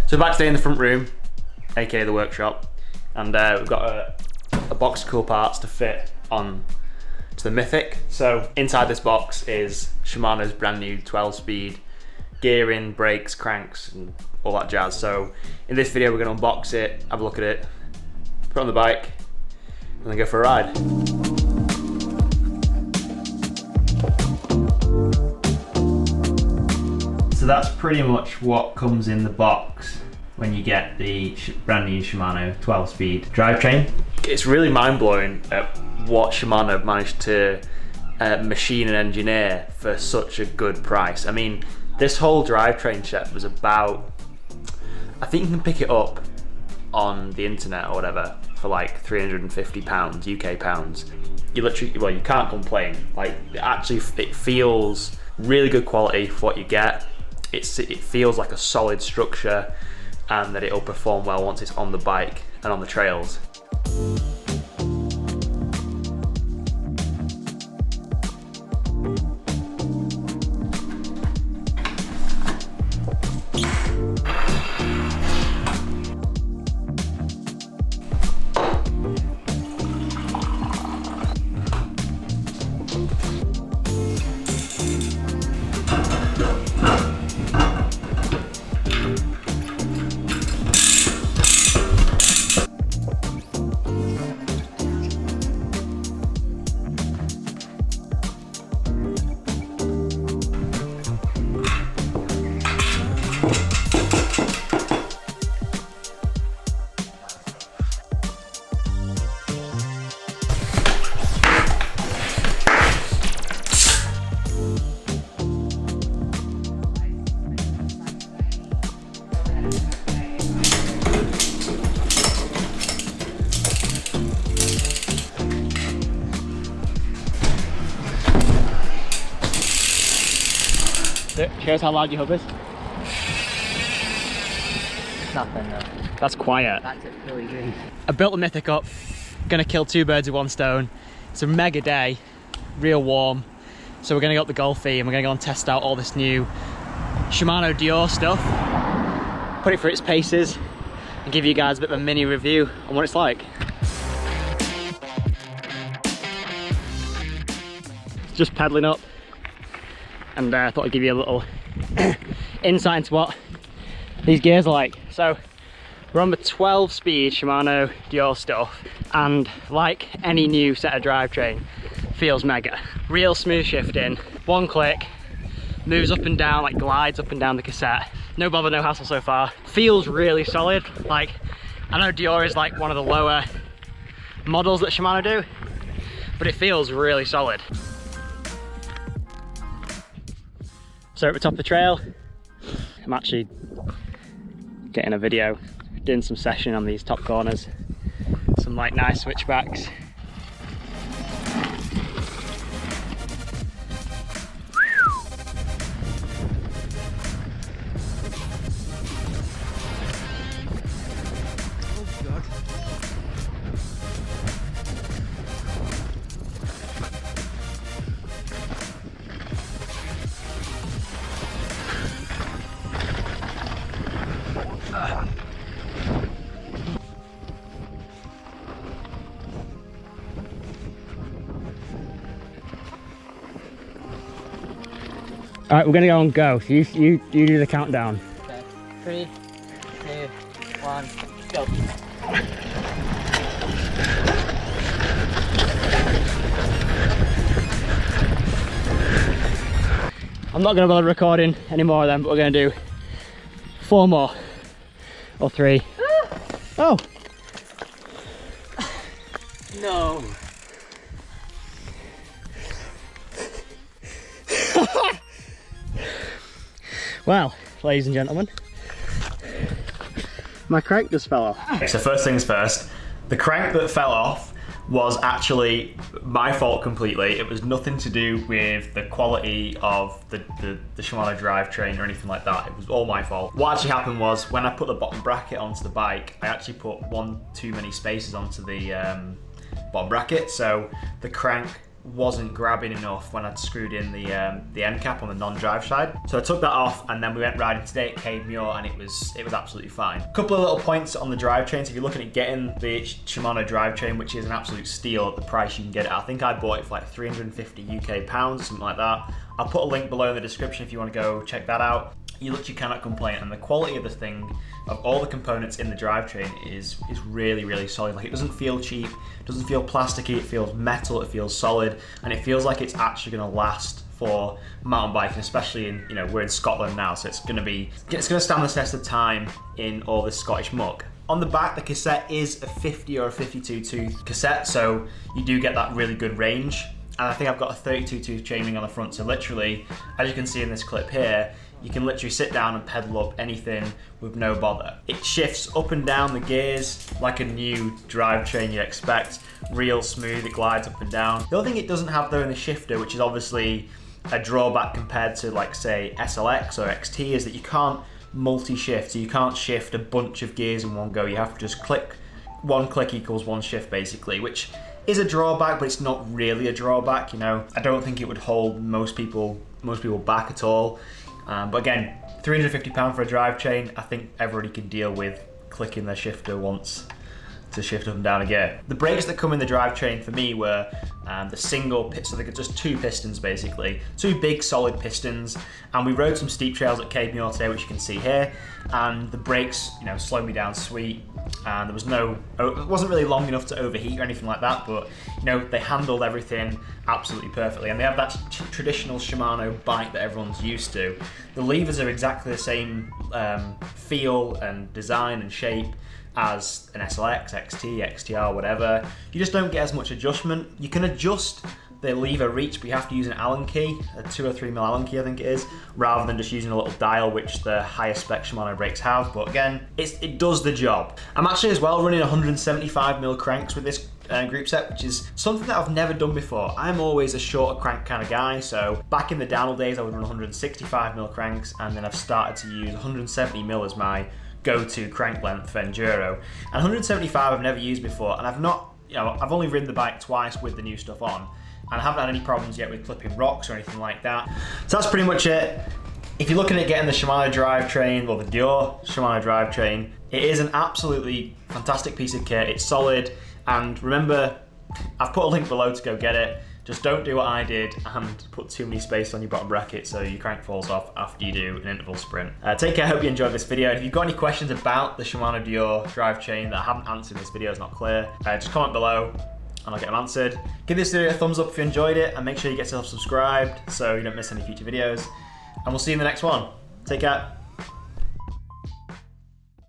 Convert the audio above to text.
So we're back today in the front room, aka the workshop, and we've got a box of cool parts to fit on to the Mythique. So inside this box is Shimano's brand new 12-speed gearing, brakes, cranks, and all that jazz. So in this video we're going to unbox it, have a look at it, put it on the bike, and then go for a ride. So that's pretty much what comes in the box when you get the brand new Shimano 12-speed drivetrain. It's really mind-blowing at what Shimano managed to machine and engineer for such a good price. I mean, this whole drivetrain set was about, I think you can pick it up on the internet or whatever for like £350 UK pounds. You literally, well, you can't complain. Like, it feels really good quality for what you get. It feels like a solid structure, and that it'll perform well once it's on the bike and on the trails. Here's how loud your hub is. Nothing though. That's quiet. That's it, really green. I built the Mythique up, gonna kill two birds with one stone. It's a mega day, real warm. So we're gonna go up the Golfy and we're gonna go and test out all this new Shimano Deore stuff, put it through its paces, and give you guys a bit of a mini review on what it's like. Just pedaling up, and I thought I'd give you a little insight into what these gears are like. So we're on the 12-speed Shimano Deore stuff, and like any new set of drivetrain, feels mega. Real smooth shifting, one click, moves up and down, like glides up and down the cassette. No bother, no hassle so far. Feels really solid. Like, I know Deore is like one of the lower models that Shimano do, but it feels really solid. So at the top of the trail, I'm actually getting a video, doing some session on these top corners, some like nice switchbacks. All right, we're gonna go and go. So you do the countdown. Okay. 3, 2, 1, go. I'm not gonna bother recording any more of them, but we're gonna do 4 more or 3. Oh! No. Well, ladies and gentlemen, my crank just fell off. Okay, so first things first, the crank that fell off was actually my fault completely. It was nothing to do with the quality of the Shimano drivetrain or anything like that. It was all my fault. What actually happened was, when I put the bottom bracket onto the bike, I actually put one too many spaces onto the bottom bracket, so the crank wasn't grabbing enough when I'd screwed in the end cap on the non-drive side. So I took that off, and then we went riding today at Cape Muir, and it was absolutely fine. A couple of little points on the drivetrain. So if you're looking at getting the Shimano drivetrain, which is an absolute steal at the price you can get it, I think I bought it for like 350 UK pounds, something like that. I'll put a link below in the description if you want to go check that out. You literally cannot complain, and the quality of the thing, of all the components in the drivetrain is really, really solid. Like, it doesn't feel cheap, it doesn't feel plasticky, it feels metal, it feels solid, and it feels like it's actually going to last for mountain biking, especially in, you know, we're in Scotland now, so it's going to stand the test of time in all this Scottish muck. On the back, the cassette is a 50 or a 52 tooth cassette, so you do get that really good range. And I think I've got a 32 tooth chainring on the front, so literally, as you can see in this clip here, you can literally sit down and pedal up anything with no bother. It shifts up and down the gears like a new drivetrain you'd expect. Real smooth, it glides up and down. The other thing it doesn't have though in the shifter, which is obviously a drawback compared to, like, say, SLX or XT, is that you can't multi-shift. So you can't shift a bunch of gears in one go. You have to just click. One click equals one shift, basically, which is a drawback, but it's not really a drawback. You know, I don't think it would hold most people back at all. But again, £350 for a drivetrain, I think everybody can deal with clicking their shifter once to shift up and down a gear. The brakes that come in the drivetrain for me were the single piston, so they're just two pistons basically, two big solid pistons, and we rode some steep trails at Cape Muir today, which you can see here, and the brakes, you know, slowed me down sweet, and there was it wasn't really long enough to overheat or anything like that, but you know, they handled everything absolutely perfectly, and they have that traditional Shimano bike that everyone's used to. The levers are exactly the same feel and design and shape as an SLX, XT, XTR, whatever. You just don't get as much adjustment. You can adjust the lever reach, but you have to use an Allen key, a 2 or 3 mil Allen key I think it is, rather than just using a little dial, which the higher spec Shimano brakes have. But again, it does the job. I'm actually as well running 175 mil cranks with this group set, which is something that I've never done before. I'm always a shorter crank kind of guy, so back in the downhill days I would run 165 mil cranks, and then I've started to use 170 mil as my go-to crank length for enduro. And 175 I've never used before, and I've only ridden the bike twice with the new stuff on, and I haven't had any problems yet with clipping rocks or anything like that. So that's pretty much it. If you're looking at getting the Shimano drivetrain, or the Deore Shimano drivetrain, it is an absolutely fantastic piece of kit. It's solid, and remember, I've put a link below to go get it. Just don't do what I did and put too many space on your bottom bracket so your crank falls off after you do an interval sprint. Take care, I hope you enjoyed this video. If you've got any questions about the Shimano Deore drivetrain that I haven't answered in this video, is not clear, just comment below and I'll get them answered. Give this video a thumbs up if you enjoyed it, and make sure you get yourself subscribed so you don't miss any future videos. And we'll see you in the next one. Take care.